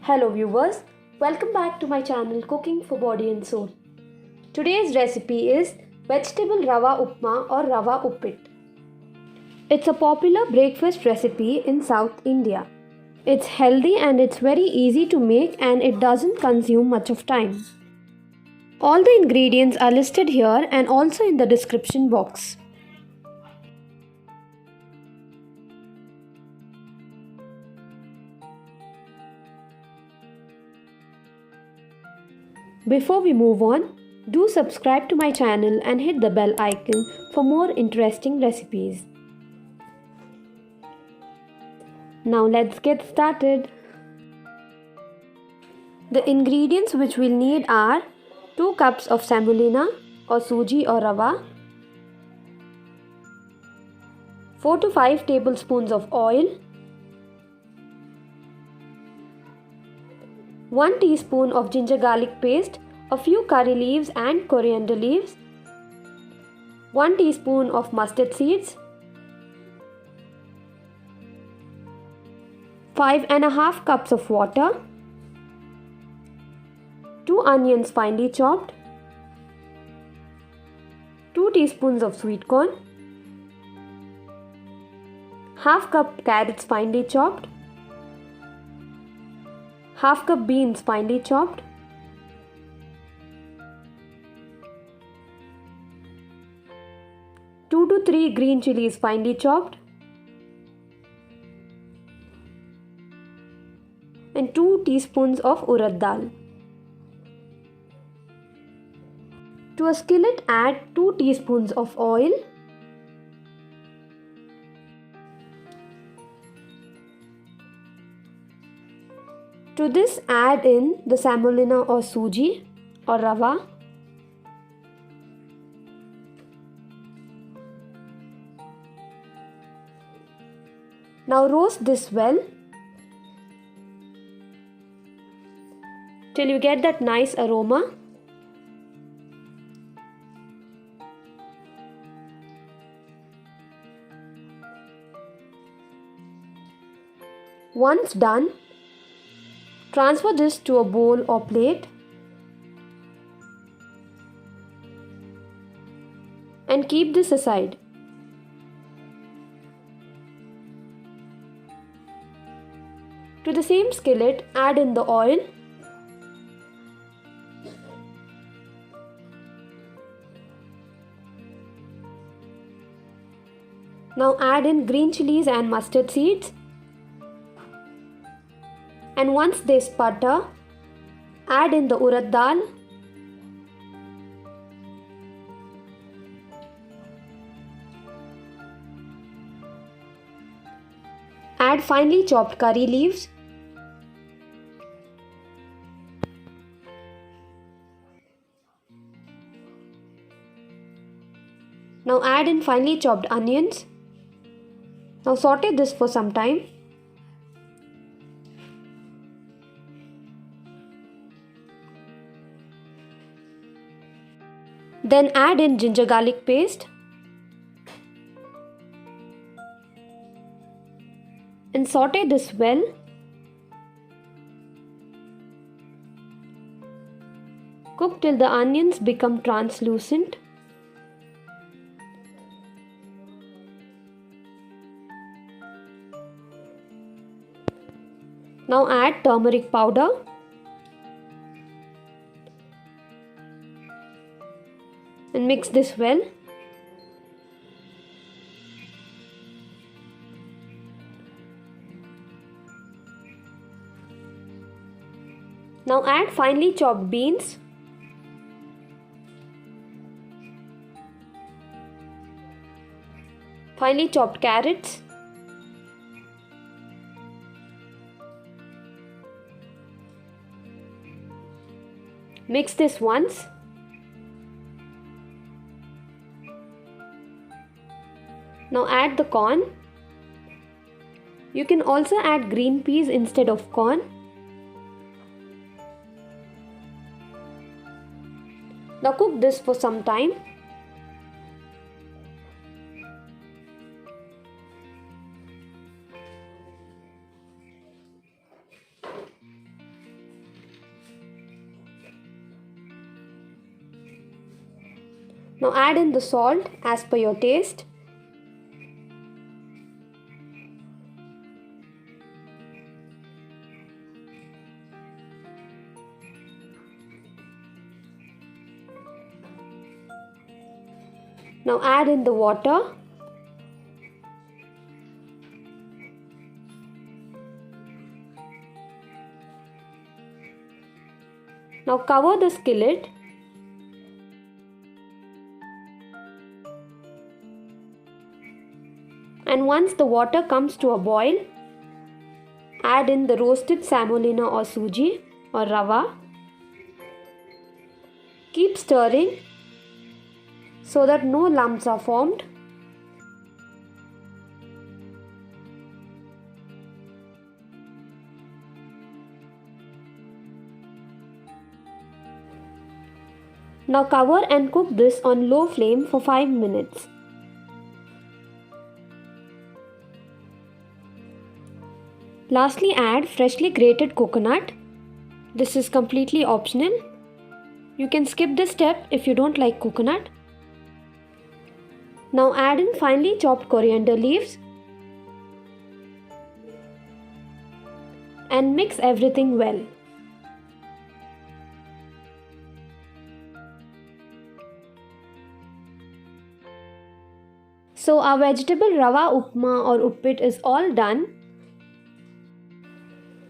Hello viewers, welcome back to my channel Cooking for Body and Soul. Today's recipe is vegetable rava upma or rava uppit. It's a popular breakfast recipe in South India. It's healthy and it's very easy to make and it doesn't consume much of time. All the ingredients are listed here and also in the description box. Before we move on, do subscribe to my channel and hit the bell icon for more interesting recipes. Now let's get started. The ingredients which we'll need are 2 cups of semolina or suji or rava, 4 to 5 tablespoons of oil, 1 teaspoon of ginger garlic paste, a few curry leaves and coriander leaves, 1 teaspoon of mustard seeds, 5½ cups of water, 2 onions finely chopped, 2 teaspoons of sweet corn, ½ cup carrots finely chopped, ½ cup beans finely chopped, 2 to 3 green chilies finely chopped, and 2 teaspoons of urad dal. To a skillet add 2 teaspoons of oil, to this add in the semolina or suji or rava, now roast this well till you get that nice aroma. Once done, transfer this to a bowl or plate and keep this aside. To the same skillet, add in the oil, now add in green chilies and mustard seeds, and once they sputter, add in the urad dal, add finely chopped curry leaves, now add in finely chopped onions. Now saute this for some time. Then add in ginger garlic paste and saute this well. Cook till the onions become translucent. Now add turmeric powder, and mix this well. Now add finely chopped beans, finely chopped carrots, mix this once. Now add the corn. You can also add green peas instead of corn. Now cook this for some time. Now add in the salt as per your taste. Now add in the water. Now cover the skillet. And once the water comes to a boil, add in the roasted semolina or suji or rava. Keep stirring so that no lumps are formed. Now cover and cook this on low flame for 5 minutes. Lastly, add freshly grated coconut. This is completely optional. You can skip this step if you don't like coconut. Now add in finely chopped coriander leaves and mix everything well. So our vegetable rava upma or uppit is all done.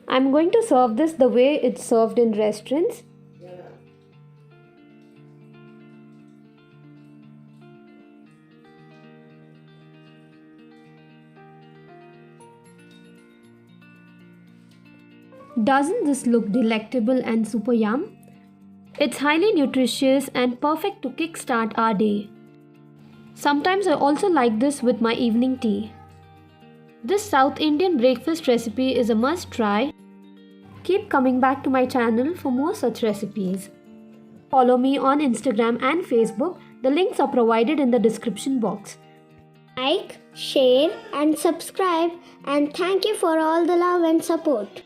I'm going to serve this the way it's served in restaurants. Doesn't this look delectable and super yum? It's highly nutritious and perfect to kickstart our day. Sometimes I also like this with my evening tea. This South Indian breakfast recipe is a must try. Keep coming back to my channel for more such recipes. Follow me on Instagram and Facebook. The links are provided in the description box. Like, share and subscribe, and thank you for all the love and support.